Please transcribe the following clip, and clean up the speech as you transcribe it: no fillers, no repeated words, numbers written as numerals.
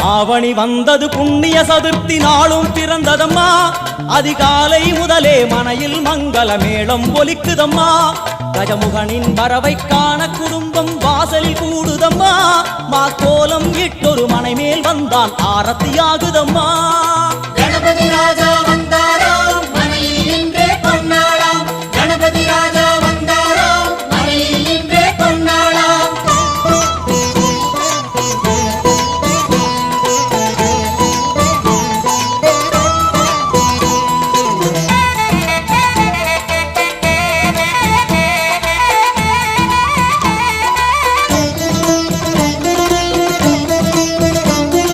ஆவணி வந்தது புண்ணிய சதுர்த்தி நாளும் பிறந்ததம்மா அதிகாலை முதலே மனையில் மங்கள மேளம் ஒலிக்குதம்மா கஜமுகனின் வரவை காண குடும்பம் வாசலில் கூடுதம்மா மா கோலம் இட்டொரு மனை மேல் வந்தான் ஆரத்தியாகுதம்மா கணபதி ராஜா வந்தார்